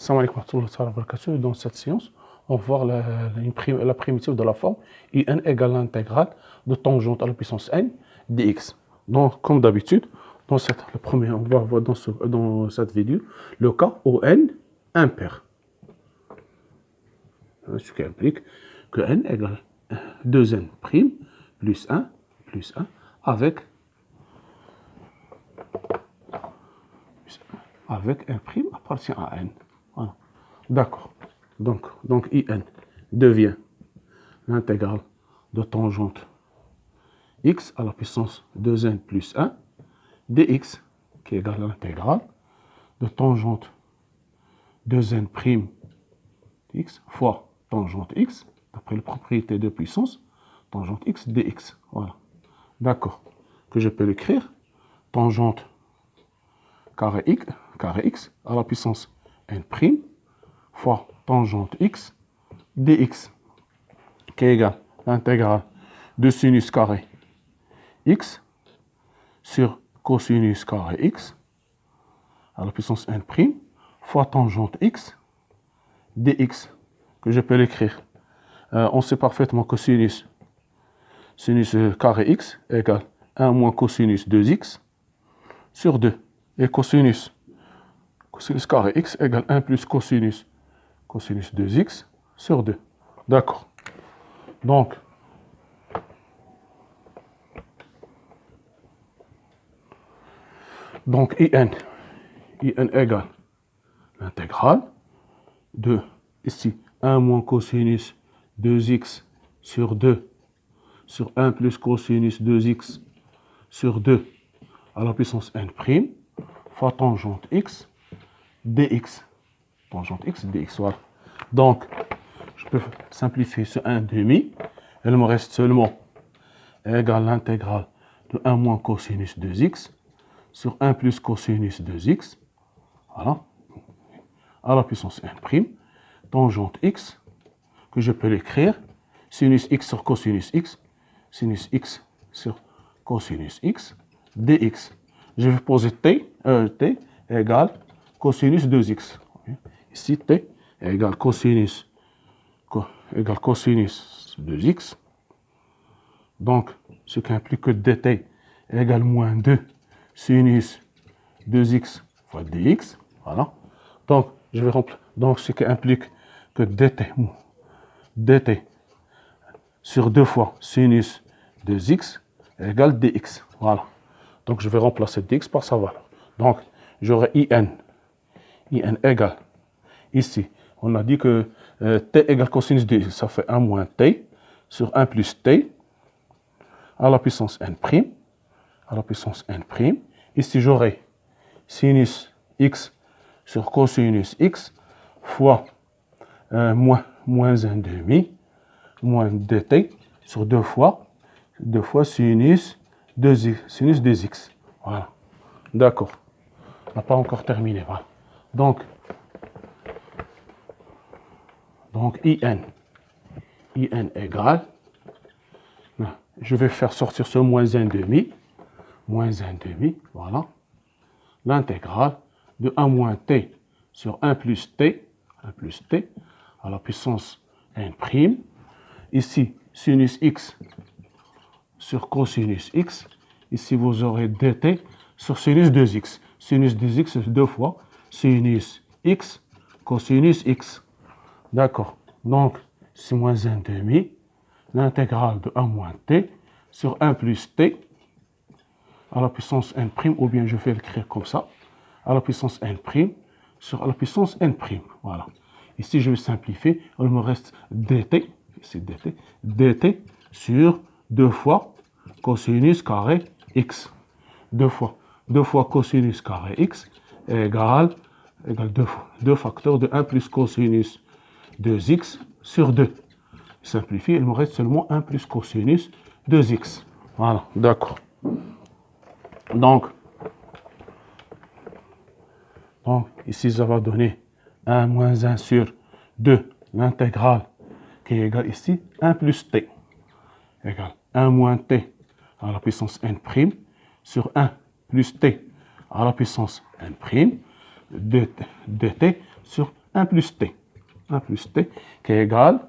Salam alaikum wa rahmatullahi wa barakatuh. Dans cette séance, on va voir la primitive de la forme in égale l'intégrale de tangente à la puissance n dx. Donc, comme d'habitude, on va voir dans cette vidéo le cas où n impair. Ce qui implique que n égale 2n' plus 1 avec n' appartient à n. Voilà. D'accord. Donc in devient l'intégrale de tangente x à la puissance 2n plus 1 dx qui est égal à l'intégrale de tangente 2n' x fois tangente x, d'après la propriété de puissance, tangente x dx. Voilà. D'accord. Que je peux l'écrire tangente carré x à la puissance n' fois tangente x dx qui est égal à l'intégrale de sinus carré x sur cosinus carré x à la puissance n' fois tangente x dx, que je peux l'écrire. On sait parfaitement que sinus carré x égale 1 moins cosinus 2x sur 2. Et cosinus carré x égale 1 plus cosinus 2x sur 2. D'accord. Donc, in égale l'intégrale de, ici, 1 moins cosinus 2x sur 2 sur 1 plus cosinus 2x sur 2 à la puissance n' fois tangente x dx. Tangente x dx, voilà. Donc, je peux simplifier ce 1/2. Il me reste seulement égale l'intégrale de 1 moins cosinus 2x sur 1 plus cosinus 2x, voilà, à la puissance n', tangente x, que je peux l'écrire, sinus x sur cosinus x sur cosinus x, dx. Je vais poser t égale cosinus 2x. Ici, t égale cosinus 2x. Donc, ce qui implique que dt égale moins 2 sinus 2x fois dx. Voilà. Donc, je vais remplir. Donc, ce qui implique que dt sur 2 fois sinus 2x égale dx. Voilà. Donc, je vais remplacer dx par sa valeur. Donc, j'aurai in égale, ici, on a dit que t égale cosinus 2x, ça fait 1 moins t sur 1 plus t à la puissance n', Ici, j'aurai sinus x sur cosinus x fois moins 1/2 moins dt sur 2 fois sinus 2x. Voilà. D'accord. On n'a pas encore terminé. Voilà. Donc in égale, je vais faire sortir ce moins 1/2, voilà, l'intégrale de 1 moins t sur 1 plus t à la puissance n'. Ici, sinus x sur cosinus x. Ici, vous aurez dt sur sinus 2x. Sinus 2x, c'est 2 fois sinus x cosinus x. D'accord. Donc, c'est moins 1/2, l'intégrale de 1 moins t sur 1 plus t à la puissance n', ou bien je vais l'écrire comme ça, à la puissance n' sur à la puissance n'. Voilà. Ici, je vais simplifier. Il me reste dt, c'est dt sur 2 fois cosinus carré x. 2 fois cosinus carré x égale 2 facteurs de 1 plus cosinus 2x sur 2. Simplifié, il me reste seulement 1 plus cosinus 2x. Voilà, d'accord. Donc, ici, ça va donner 1 moins 1 sur 2, l'intégrale qui est égale ici, 1 plus t, égale 1 moins t à la puissance n' sur 1 plus t à la puissance n', dt sur 1 plus t. 1 plus t qui est égal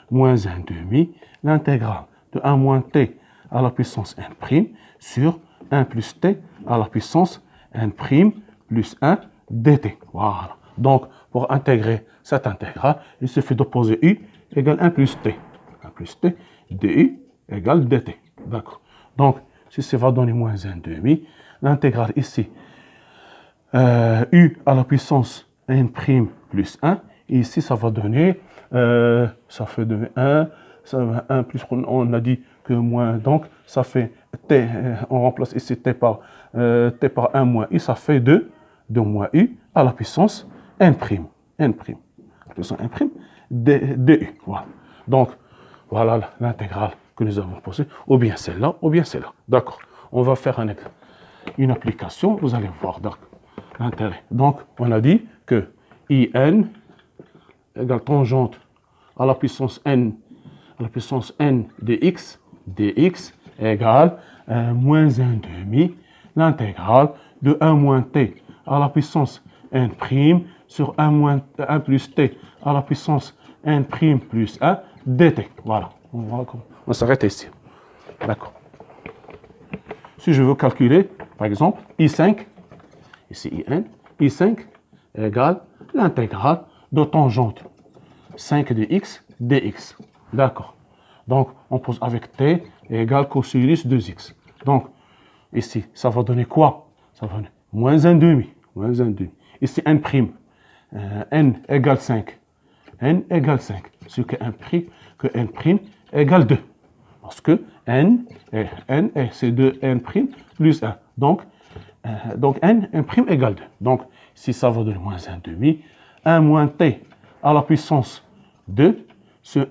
moins 1 demi, l'intégrale de 1 moins t à la puissance n' sur 1 plus t à la puissance n' plus 1 dt. Voilà. Donc, pour intégrer cette intégrale, il suffit d'opposer u égale 1 plus t. 1 plus t, du égale dt. D'accord. Donc, ceci va donner moins 1 demi. L'intégrale ici, u à la puissance n' plus 1. Et ici, ça va donner, ça fait de 1, ça va 1 plus, on a dit que moins, donc ça fait t, on remplace ici t par 1 moins u, ça fait 2 moins u à la puissance n', la puissance n', du. Voilà. Donc, voilà l'intégrale que nous avons posée, ou bien celle-là, ou bien celle-là. D'accord. On va faire une application, vous allez voir l'intérêt. Donc, on a dit que IN égale tangente à la puissance n dx égale moins 1 demi l'intégrale de 1 moins t à la puissance n' sur 1 plus t à la puissance n' plus 1 dt. Voilà, on s'arrête ici. D'accord. Si je veux calculer, par exemple, I5, ici IN, I5 égale l'intégrale de tangente 5 de x dx. D'accord. Donc, on pose avec t égale cosinus 2x. Donc, ici, ça va donner quoi? Ça va donner moins 1 demi. Moins 1 demi. Ici, n'. N égale 5. N égale 5. Ce que n' égale 2. Parce que n, c'est 2n' plus 1. Donc n' égale 2. Donc, si ça va donner moins 1 demi, 1 moins t à la puissance 2 sur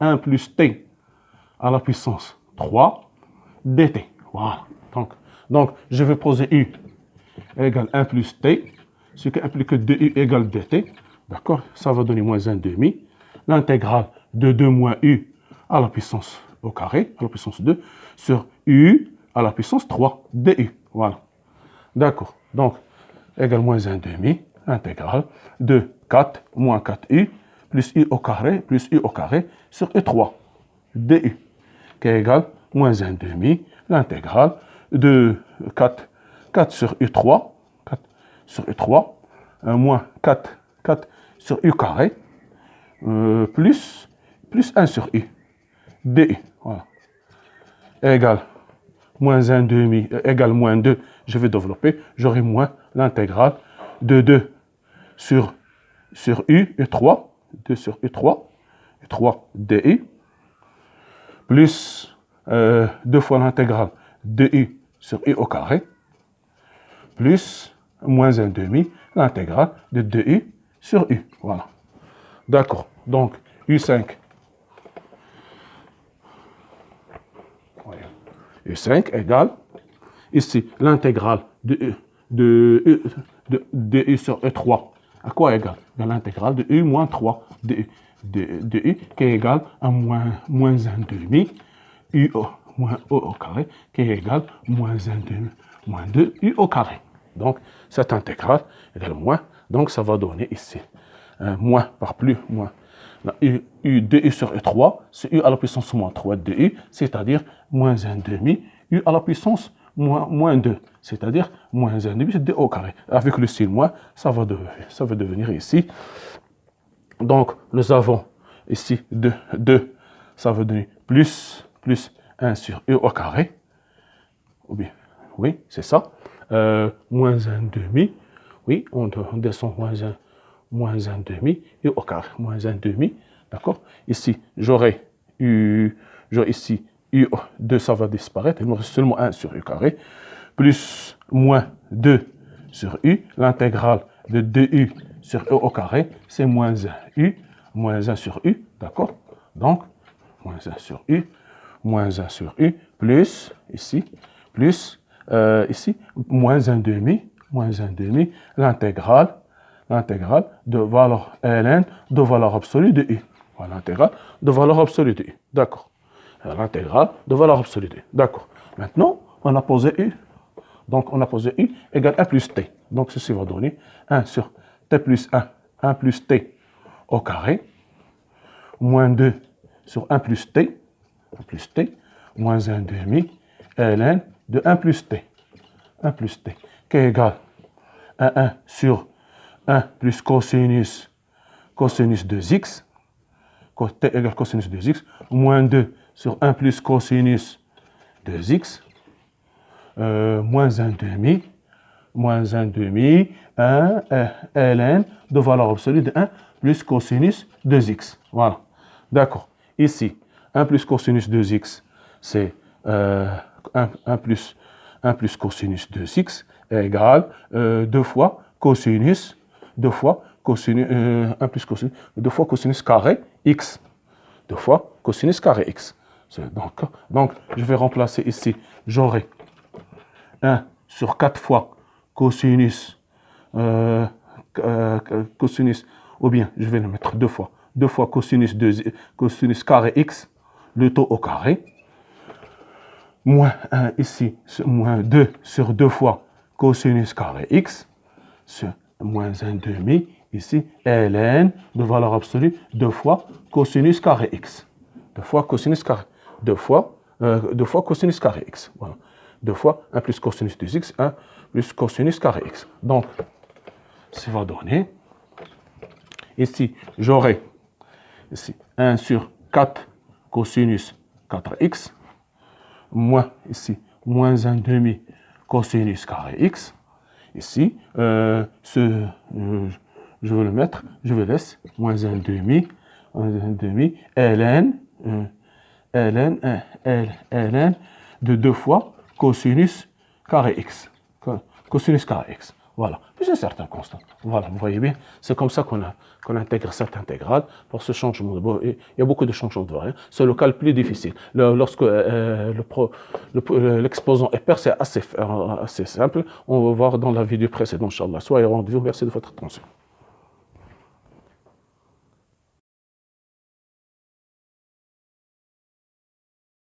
1 plus t à la puissance 3 dt. Voilà. Donc je vais poser u égale 1 plus t, ce qui implique que 2u égale dt. D'accord? Ça va donner moins 1 demi. L'intégrale de 2 moins u à la puissance au carré, à la puissance 2, sur u à la puissance 3 du. Voilà. D'accord. Donc, égale moins 1 demi, intégrale de 4 moins 4u plus u au carré sur u3 du, qui est égal moins 1 demi, l'intégrale de 4 sur u3, moins 4 sur u carré, plus 1 sur u, du. Voilà. Égale moins 1 demi, égale moins 2, je vais développer, j'aurai moins l'intégrale de 2 sur u, u3, 2 sur u3 du, plus 2 fois l'intégrale de u sur u au carré, plus moins 1 demi, l'intégrale de 2u sur u. Voilà. D'accord. Donc, u5. U5 égale, ici, l'intégrale de u sur e3. À quoi égale? L'intégrale de u moins 3 de u qui est égal à moins 1 demi u moins o au carré qui est égal à moins 1 demi moins 2 u au carré. Donc, cette intégrale égale moins. Donc, ça va donner ici moins par plus moins. U de u sur e3, c'est u à la puissance moins 3 de u, c'est-à-dire moins 1 demi u à la puissance moins 2, c'est-à-dire moins 1 demi, c'est 2 au carré. Avec le signe moins, ça va devenir ici. Donc, nous avons ici 2, ça va donner plus 1 sur u au carré. Ou bien, oui, c'est ça. Moins 1 demi, oui, on descend moins 1 demi, u au carré, moins 1 demi, d'accord? Ici, j'aurai ici, u2, ça va disparaître, il me reste seulement 1 sur u carré, plus moins 2 sur u, l'intégrale de 2u sur u au carré, c'est moins 1 sur u, d'accord? Donc, moins 1 sur u, plus, ici, moins 1 demi, l'intégrale de valeur ln de valeur absolue de u. Voilà, l'intégrale de valeur absolue de u. D'accord. L'intégrale de valeur absolue de u. D'accord. Maintenant, on a posé u. Donc, on a posé u égale 1 plus t. Donc, ceci va donner 1 sur t plus 1 1 plus t au carré, moins 2 sur 1 plus t, moins 1 demi, ln de 1 plus t, qui est égal à 1 sur 1 plus cosinus de x, t égale cosinus de x, moins 2 sur 1 plus cosinus de x, moins 1 demi, 1 ln de valeur absolue de 1 plus cosinus de x. Voilà. D'accord. Ici, 1 plus cosinus de x, c'est 1 plus cosinus de x égale 2 fois cosinus, 1 plus cosinus, 2 fois cosinus carré x. 2 fois cosinus carré x. Donc, je vais remplacer ici, j'aurai 1 sur 4 fois cosinus, ou bien je vais le mettre 2 fois. 2 fois cosinus carré x, le taux au carré, moins 1 ici, moins 2 sur 2 fois cosinus carré x, moins 1 demi, ici, ln de valeur absolue, 2 fois cosinus carré x. 2 fois cosinus carré, 2 fois cosinus carré x. Voilà. 2 fois 1 plus cosinus de x, 1 plus cosinus carré x. Donc, ça va donner, ici, j'aurai ici 1 sur 4 cosinus 4x, moins ici, moins 1 demi cosinus carré x. Ici, je vais le mettre, je vais laisser moins 1 demi, ln de 2 fois cosinus carré x. Cosinus carré x. Voilà. Puis un certain constant. Voilà, vous voyez bien, c'est comme ça qu'on intègre cette intégrale pour ce changement de variable. Il y a beaucoup de changements de variable. C'est le cas le plus difficile. Lorsque l'exposant est pair, c'est assez simple. On va voir dans la vidéo précédente, Inch'Allah. Soyez rendez-vous. Merci de votre attention.